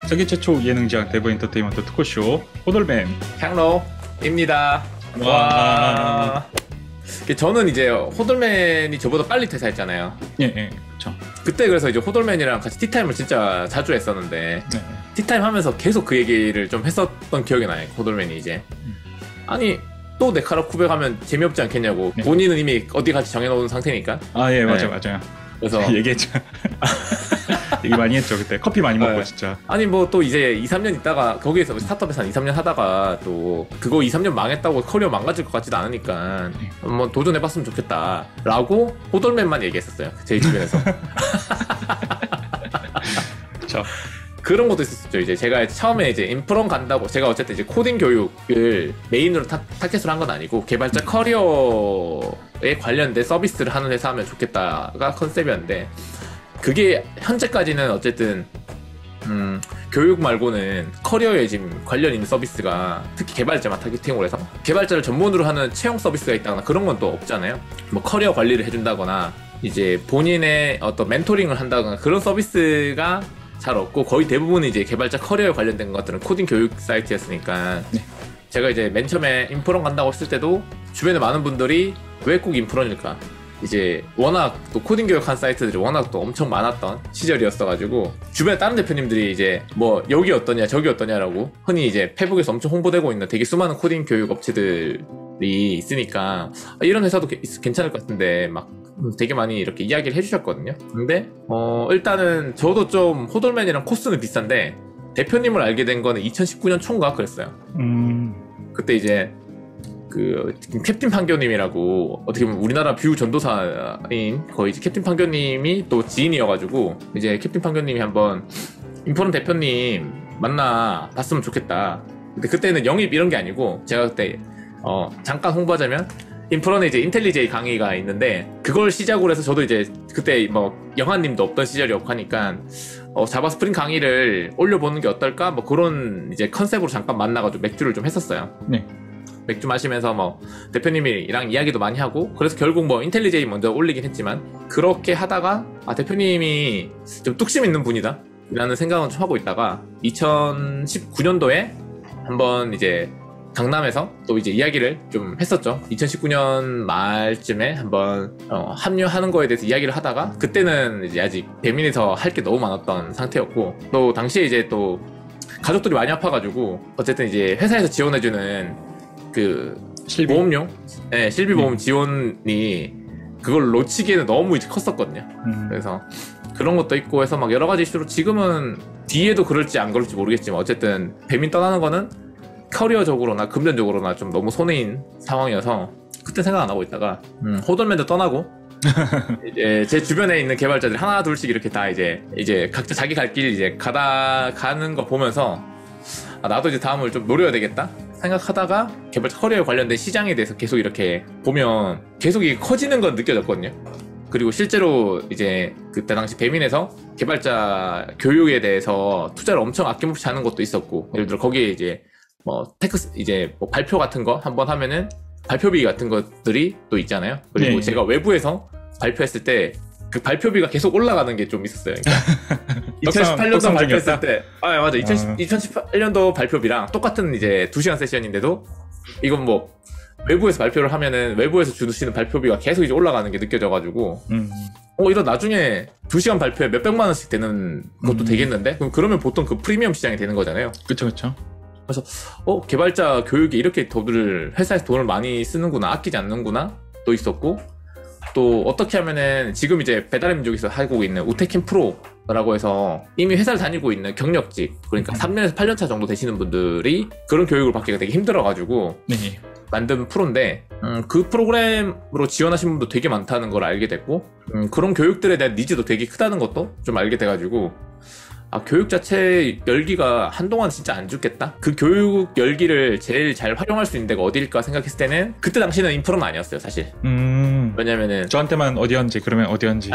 세계 최초 예능지향 대부 엔터테인먼트 토크쇼 호돌맨 향로입니다. 와. 저는 이제 호돌맨이 저보다 빨리 퇴사했잖아요. 예, 그렇죠. 그때 그래서 이제 호돌맨이랑 같이 티타임을 진짜 자주 했었는데 네. 티타임 하면서 계속 그 얘기를 좀 했었던 기억이 나요. 호돌맨이 이제 아니 또 네카라쿠베 가면 재미없지 않겠냐고. 네. 본인은 이미 어디 갈지 정해놓은 상태니까. 아, 예, 네. 맞아요. 그래서 얘기했죠. 얘기 많이 했죠 그때. 커피 많이 먹고. 네. 진짜. 아니 뭐 또 이제 2-3년 있다가 거기에서 스타트업에서 한 2-3년 하다가 또 그거 2-3년 망했다고 커리어 망가질 것 같지도 않으니까 한번 도전해봤으면 좋겠다 라고 호돌맨만 얘기했었어요. 제 주변에서. 그렇죠. 그런 것도 있었죠. 이제 제가 처음에 이제 인프론 간다고, 제가 어쨌든 이제 코딩 교육을 메인으로 타겟으로 한 건 아니고 개발자 커리어에 관련된 서비스를 하는 회사 하면 좋겠다가 컨셉이었는데, 그게 현재까지는 어쨌든 교육 말고는 커리어에 지금 관련 있는 서비스가 특히 개발자만 타겟팅으로 해서 개발자를 전문으로 하는 채용 서비스가 있다거나 그런 건 또 없잖아요. 뭐 커리어 관리를 해준다거나 이제 본인의 어떤 멘토링을 한다거나 그런 서비스가 잘 없고, 거의 대부분이 이제 개발자 커리어에 관련된 것들은 코딩 교육 사이트였으니까. 네. 제가 이제 맨 처음에 인프론 간다고 했을 때도 주변에 많은 분들이 왜 꼭 인프론일까, 이제 워낙 또 코딩 교육한 사이트들이 워낙 또 엄청 많았던 시절이었어가지고 주변에 다른 대표님들이 이제 뭐 여기 어떠냐 저기 어떠냐라고 흔히 이제 페북에서 엄청 홍보되고 있는 되게 수많은 코딩 교육 업체들이 있으니까 이런 회사도 괜찮을 것 같은데 막 되게 많이 이렇게 이야기를 해주셨거든요. 근데 일단은 저도 좀 호돌맨이랑 코스는 비슷한데 대표님을 알게 된 거는 2019년 초인가 그랬어요. 그때 이제 그 캡틴 판교님이라고 어떻게 보면 우리나라 뷰 전도사인 거의 이제 캡틴 판교님이 또 지인이어가지고 이제 캡틴 판교님이 한번 인프론 대표님 만나 봤으면 좋겠다. 근데 그때는 영입 이런 게 아니고 제가 그때 잠깐 홍보하자면 인프론에 이제 인텔리제이 강의가 있는데 그걸 시작으로 해서 저도 이제 그때 뭐 영환님도 없던 시절이었고 하니까 자바 스프링 강의를 올려보는 게 어떨까 뭐 그런 이제 컨셉으로 잠깐 만나가지고 맥주를 좀 했었어요. 네. 맥주 마시면서 뭐 대표님이랑 이야기도 많이 하고 그래서 결국 뭐 인텔리제이 먼저 올리긴 했지만 그렇게 하다가 대표님이 좀 뚝심 있는 분이다 라는 생각은 좀 하고 있다가 2019년도에 한번 이제 강남에서 또 이제 이야기를 좀 했었죠. 2019년 말쯤에 한번 합류하는 거에 대해서 이야기를 하다가 그때는 이제 아직 배민에서 할 게 너무 많았던 상태였고 또 당시에 이제 또 가족들이 많이 아파가지고 어쨌든 이제 회사에서 지원해주는 그 실비 보험료, 네, 실비 보험 지원이 그걸 놓치기에는 너무 이제 컸었거든요. 그래서 그런 것도 있고 해서 막 여러 가지 이슈로 지금은 뒤에도 그럴지 안 그럴지 모르겠지만 어쨌든 배민 떠나는 거는 커리어적으로나 금전적으로나 좀 너무 손해인 상황이어서 그때 생각 안 하고 있다가 호돌맨도 떠나고 이제 제 주변에 있는 개발자들이 하나 둘씩 이렇게 다 이제 각자 자기 갈 길 이제 가는 거 보면서 나도 이제 다음을 좀 노려야 되겠다 생각하다가 개발자 커리어에 관련된 시장에 대해서 계속 이렇게 보면 계속 이게 커지는 건 느껴졌거든요. 그리고 실제로 이제 그때 당시 배민에서 개발자 교육에 대해서 투자를 엄청 아낌없이 하는 것도 있었고, 예를 들어 거기에 이제 뭐 테크스 이제 뭐 발표 같은 거 한번 하면은 발표비 같은 것들이 또 있잖아요. 그리고 네. 제가 외부에서 발표했을 때 그 발표비가 계속 올라가는 게 좀 있었어요. 그러니까 2018년도 발표했을 때, 맞아. 2018년도 발표비랑 똑같은 이제 2시간 세션인데도 이건 뭐 외부에서 발표를 하면은 외부에서 주시는 발표비가 계속 이제 올라가는 게 느껴져가지고, 이런 나중에 2시간 발표에 몇백만 원씩 되는 것도 되겠는데? 그러면 보통 그 프리미엄 시장이 되는 거잖아요. 그쵸. 그래서 개발자 교육에 이렇게 회사에서 돈을 많이 쓰는구나, 아끼지 않는구나 또 있었고, 또 어떻게 하면은 지금 이제 배달의민족에서 하고 있는 우테킨 프로라고 해서 이미 회사를 다니고 있는 경력직, 그러니까 3년에서 8년 차 정도 되시는 분들이 그런 교육을 받기가 되게 힘들어가지고 네. 만든 프로인데, 그 프로그램으로 지원하신 분도 되게 많다는 걸 알게 됐고, 그런 교육들에 대한 니즈도 되게 크다는 것도 좀 알게 돼가지고, 교육 자체 열기가 한동안 진짜 안 죽겠다? 그 교육 열기를 제일 잘 활용할 수 있는 데가 어디일까 생각했을 때는 그때 당시는 인프로는 아니었어요, 사실. 왜냐면은 저한테만 어디였는지 그러면 어디였는지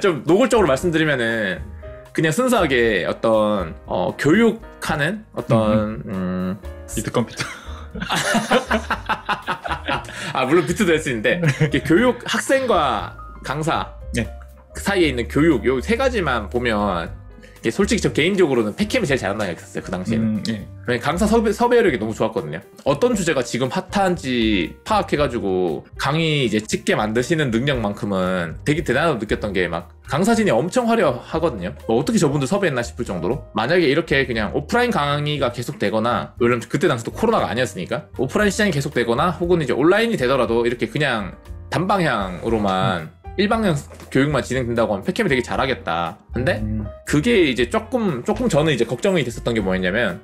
좀 노골적으로 말씀드리면은 그냥 순수하게 어떤 교육하는 어떤 비트 컴퓨터 물론 비트도 할 수 있는데 교육 학생과 강사 네. 그 사이에 있는 교육 요 세 가지만 보면 솔직히 저 개인적으로는 팩캠이 제일 잘한다고 생각했어요 그 당시에는. 예. 강사 섭외력이 너무 좋았거든요. 어떤 주제가 지금 핫한지 파악해가지고 강의 이제 찍게 만드시는 능력만큼은 되게 대단하다고 느꼈던 게 막 강사진이 엄청 화려하거든요. 뭐 어떻게 저분들 섭외했나 싶을 정도로. 만약에 이렇게 그냥 오프라인 강의가 계속되거나, 왜냐면 그때 당시도 코로나가 아니었으니까 오프라인 시장이 계속되거나 혹은 이제 온라인이 되더라도 이렇게 그냥 단방향으로만 일방향 교육만 진행된다고 하면 팩캠이 되게 잘하겠다. 근데 그게 이제 조금 저는 이제 걱정이 됐었던 게 뭐였냐면,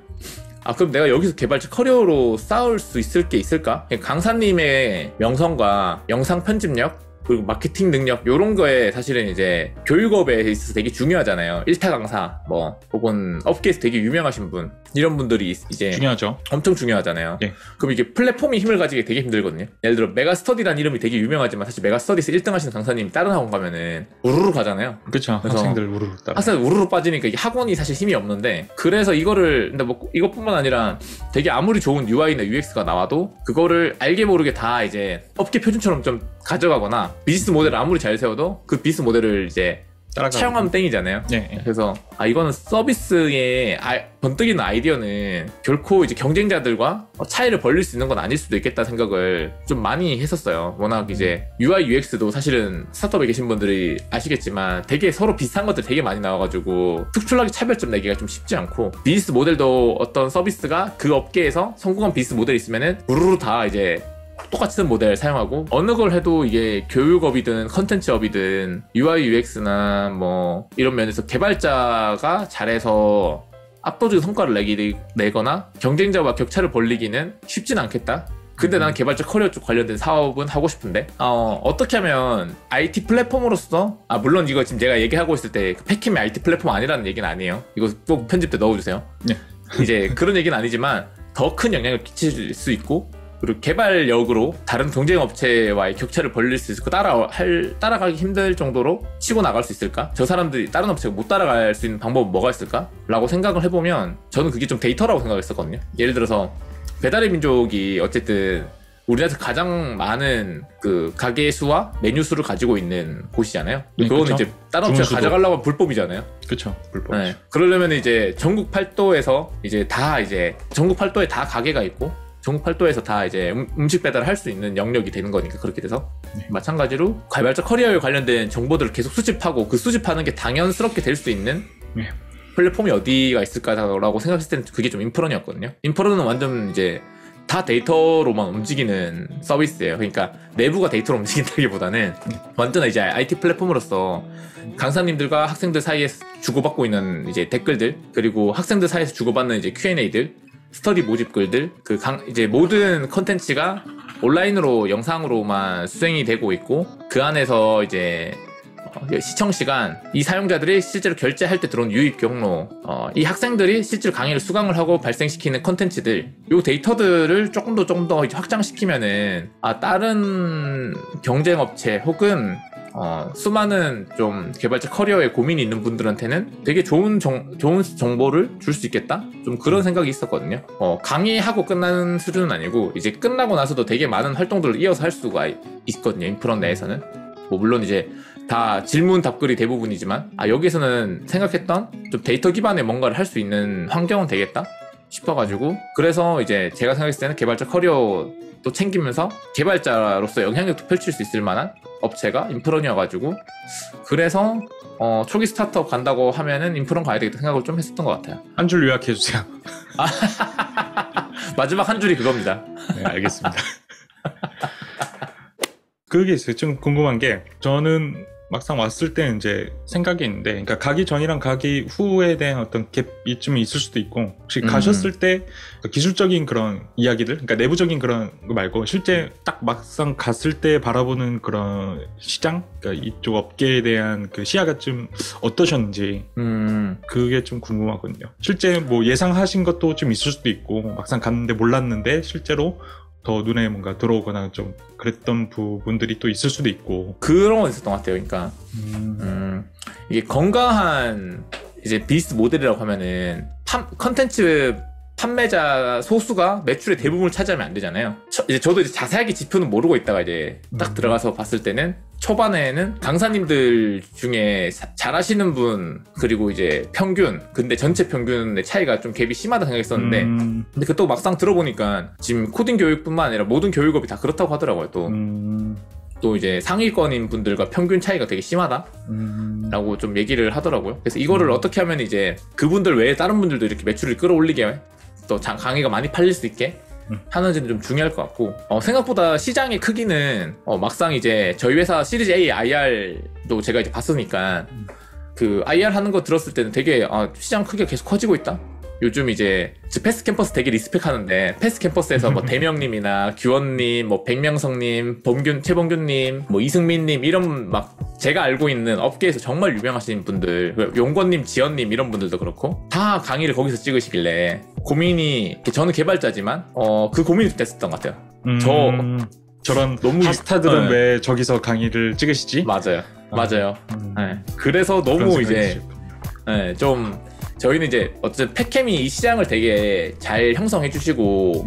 그럼 내가 여기서 개발자 커리어로 쌓을 수 있을 게 있을까? 강사님의 명성과 영상 편집력 그리고 마케팅 능력 요런 거에 사실은 이제 교육업에 있어서 되게 중요하잖아요. 1타 강사 뭐 혹은 업계에서 되게 유명하신 분, 이런 분들이 이제 중요하죠. 엄청 중요하잖아요. 네. 그럼 이게 플랫폼이 힘을 가지기 되게 힘들거든요. 예를 들어 메가스터디라는 이름이 되게 유명하지만 사실 메가스터디에서 1등 하시는 강사님이 다른 학원 가면은 우르르 가잖아요. 그렇죠. 학생들 우르르 따라. 학생들 우르르 빠지니까 이게 학원이 사실 힘이 없는데, 그래서 이거를 근데 뭐 이것뿐만 아니라 되게 아무리 좋은 UI나 UX가 나와도 그거를 알게 모르게 다 이제 업계 표준처럼 좀 가져가거나 비즈니스 모델을 아무리 잘 세워도 그 비즈니스 모델을 이제 차용하면 땡이잖아요. 네. 그래서 이거는 서비스의 번뜩이는 아이디어는 결코 이제 경쟁자들과 차이를 벌릴 수 있는 건 아닐 수도 있겠다 생각을 좀 많이 했었어요. 워낙 이제 UI, UX도 사실은 스타트업에 계신 분들이 아시겠지만 되게 서로 비슷한 것들 되게 많이 나와가지고 특출나게 차별점 내기가 좀 쉽지 않고, 비즈니스 모델도 어떤 서비스가 그 업계에서 성공한 비즈니스 모델이 있으면은 우르르 다 이제 똑같은 모델 사용하고, 어느 걸 해도 이게 교육업이든 컨텐츠업이든 UI, UX나 뭐 이런 면에서 개발자가 잘해서 압도적인 성과를 내거나 경쟁자와 격차를 벌리기는 쉽진 않겠다. 근데 난 개발자 커리어 쪽 관련된 사업은 하고 싶은데 어떻게 하면 IT 플랫폼으로서, 물론 이거 지금 제가 얘기하고 있을 때 팩캠이 IT 플랫폼 아니라는 얘기는 아니에요. 이거 꼭 편집 때 넣어주세요. 네. 이제 그런 얘기는 아니지만 더 큰 영향을 끼칠 수 있고, 그리고 개발력으로 다른 경쟁 업체와의 격차를 벌릴 수 있을까? 따라가기 힘들 정도로 치고 나갈 수 있을까? 저 사람들이 다른 업체가 못 따라갈 수 있는 방법은 뭐가 있을까? 라고 생각을 해보면 저는 그게 좀 데이터라고 생각했었거든요. 예를 들어서 배달의 민족이 어쨌든 우리나라에서 가장 많은 그 가게 수와 메뉴 수를 가지고 있는 곳이잖아요. 네, 그거는 그쵸? 이제 다른 업체가 가져가려고 하면 불법이잖아요. 그렇죠. 불법. 네. 그러려면 이제 전국 팔도에서 이제 전국 팔도에 다 가게가 있고 전국 팔도에서 다 이제 음식 배달을 할 수 있는 영역이 되는 거니까, 그렇게 돼서. 네. 마찬가지로 개발자 커리어에 관련된 정보들을 계속 수집하고 그 수집하는 게 당연스럽게 될 수 있는 네. 플랫폼이 어디가 있을까라고 생각했을 때는 그게 좀 인프런이었거든요. 인프런은 완전 이제 다 데이터로만 움직이는 서비스예요. 그러니까 내부가 데이터로 움직인다기보다는 완전 이제 IT 플랫폼으로서 강사님들과 학생들 사이에 주고받고 있는 이제 댓글들, 그리고 학생들 사이에서 주고받는 이제 Q&A들, 스터디 모집 글들, 이제 모든 컨텐츠가 온라인으로 영상으로만 수행이 되고 있고, 그 안에서 이제 시청 시간, 이 사용자들이 실제로 결제할 때 들어온 유입 경로, 이 학생들이 실제로 강의를 수강을 하고 발생시키는 컨텐츠들, 요 데이터들을 조금 더 확장시키면은 다른 경쟁 업체 혹은 수많은 좀 개발자 커리어에 고민이 있는 분들한테는 되게 좋은 정보를 줄 수 있겠다? 좀 그런 생각이 있었거든요. 강의하고 끝나는 수준은 아니고 이제 끝나고 나서도 되게 많은 활동들을 이어서 할 수가 있거든요. 인프런 내에서는. 뭐 물론 이제 다 질문 답글이 대부분이지만 여기서는 생각했던 좀 데이터 기반의 뭔가를 할 수 있는 환경은 되겠다 싶어가지고, 그래서 이제 제가 생각했을 때는 개발자 커리어도 챙기면서 개발자로서 영향력도 펼칠 수 있을 만한 업체가 인프런이어가지고, 그래서 초기 스타트업 간다고 하면은 인프런 가야 되겠다 생각을 좀 했었던 것 같아요. 한 줄 요약해주세요. 마지막 한 줄이 그겁니다. 네, 알겠습니다. 그게 있어요. 좀 궁금한 게, 저는 막상 왔을 때는 이제 생각이 있는데, 그러니까 가기 전이랑 가기 후에 대한 어떤 갭이 좀 있을 수도 있고, 혹시 가셨을 때 기술적인 그런 이야기들, 그러니까 내부적인 그런 거 말고 실제 딱 막상 갔을 때 바라보는 그런 시장, 그러니까 이쪽 업계에 대한 그 시야가 좀 어떠셨는지, 그게 좀 궁금하거든요. 실제 뭐 예상하신 것도 좀 있을 수도 있고, 막상 갔는데 몰랐는데 실제로 더 눈에 뭔가 들어오거나 좀 그랬던 부분들이 또 있을 수도 있고, 그런 건 있었던 것 같아요. 그러니까 이게 건강한 이제 비즈니스 모델이라고 하면은 컨텐츠 판매자 소수가 매출의 대부분을 차지하면 안 되잖아요. 이제 저도 이제 자세하게 지표는 모르고 있다가 이제 딱 들어가서 봤을 때는 초반에는 강사님들 중에 잘하시는 분 그리고 이제 평균 근데 전체 평균의 차이가 좀 갭이 심하다 생각했었는데 근데 그 또 막상 들어보니까 지금 코딩 교육뿐만 아니라 모든 교육업이 다 그렇다고 하더라고요. 또 이제 상위권인 분들과 평균 차이가 되게 심하다 라고 좀 얘기를 하더라고요. 그래서 이거를 어떻게 하면 이제 그분들 외에 다른 분들도 이렇게 매출을 끌어올리게 또 강의가 많이 팔릴 수 있게 하는지는 좀 중요할 것 같고 생각보다 시장의 크기는 막상 이제 저희 회사 시리즈 A IR도 제가 이제 봤으니까 그 IR 하는 거 들었을 때는 되게 시장 크기가 계속 커지고 있다. 요즘 이제 패스 캠퍼스 되게 리스펙 하는데 패스 캠퍼스에서 뭐 대명님이나 규원님, 뭐 백명성님, 최범균님, 뭐 이승민님 이런 막 제가 알고 있는 업계에서 정말 유명하신 분들, 용권님, 지연님 이런 분들도 그렇고 다 강의를 거기서 찍으시길래 고민이 저는 개발자지만 그 고민이 좀 됐었던 것 같아요. 저런 너무 핫스타들은 왜 저기서 강의를 찍으시지? 맞아요. 네. 그래서 너무 이제 좀 저희는 이제 어쨌든 팩캠이 이 시장을 되게 잘 형성해 주시고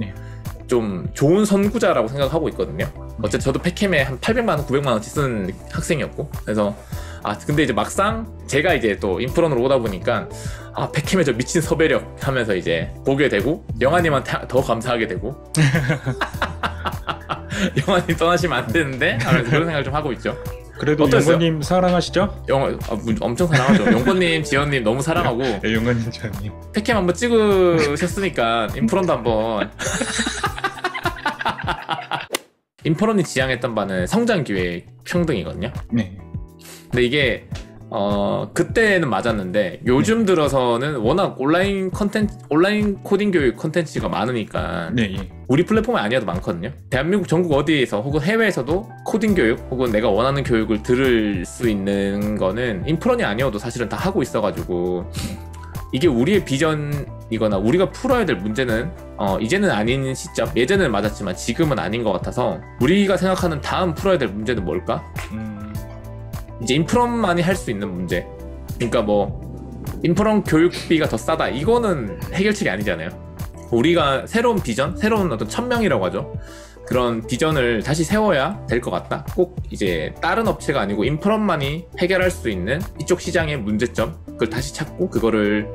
좀 좋은 선구자라고 생각하고 있거든요. 어쨌든 저도 팩캠에 한 800만원, 900만원치 쓴 학생이었고 그래서 근데 이제 막상 제가 이제 또 인프런으로 오다 보니까 팩캠의 저 미친 섭외력 하면서 이제 보게 되고 영아님한테 더 감사하게 되고 영아님 떠나시면 안 되는데 하면서 그런 생각을 좀 하고 있죠. 그래도 용건님 사랑하시죠? 엄청 사랑하죠. 용건님, 지연님 너무 사랑하고. 네, 용건님, 지연님. 팩캠 한번 찍으셨으니까 인프런도 한번. 인프런이 지향했던 바는 성장 기회 평등이거든요. 네. 근데 이게 그때는 맞았는데 요즘 들어서는 워낙 온라인 코딩 교육 컨텐츠가 많으니까 우리 플랫폼이 아니어도 많거든요. 대한민국 전국 어디에서 혹은 해외에서도 코딩 교육 혹은 내가 원하는 교육을 들을 수 있는 거는 인프런이 아니어도 사실은 다 하고 있어가지고 이게 우리의 비전이거나 우리가 풀어야 될 문제는 이제는 아닌 시점, 예전에는 맞았지만 지금은 아닌 것 같아서 우리가 생각하는 다음 풀어야 될 문제는 뭘까? 이제 인프런만이 할 수 있는 문제. 그러니까 뭐 인프런 교육비가 더 싸다 이거는 해결책이 아니잖아요. 우리가 새로운 비전, 새로운 어떤 천명이라고 하죠. 그런 비전을 다시 세워야 될 것 같다. 꼭 이제 다른 업체가 아니고 인프런만이 해결할 수 있는 이쪽 시장의 문제점 그걸 다시 찾고 그거를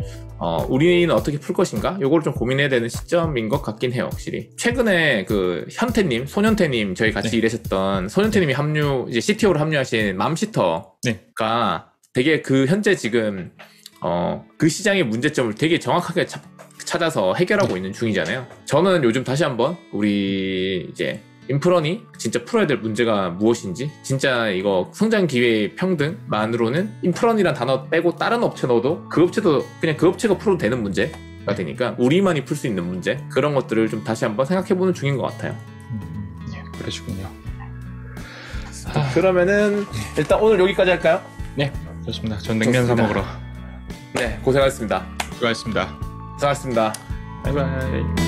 우리는 어떻게 풀 것인가? 요거를 좀 고민해야 되는 시점인 것 같긴 해요, 확실히. 최근에 그 현태님, 손현태님 저희 같이 일하셨던 손현태님이 이제 CTO로 합류하신 맘시터가 되게 그 현재 지금 그 시장의 문제점을 되게 정확하게 찾아서 해결하고 있는 중이잖아요. 저는 요즘 다시 한번 우리 이제 인프런이 진짜 풀어야 될 문제가 무엇인지 진짜 이거 성장 기회 평등만으로는 인프런이란 단어 빼고 다른 업체 넣어도 그 업체도 그냥 그 업체가 풀어도 되는 문제가 되니까 우리만이 풀 수 있는 문제 그런 것들을 좀 다시 한번 생각해보는 중인 것 같아요. 그러시군요. 그러면은 일단 오늘 여기까지 할까요? 네, 좋습니다. 전 냉면 사 먹으러. 네, 고생하셨습니다. 수고하셨습니다. 고생하셨습니다. 바이바이.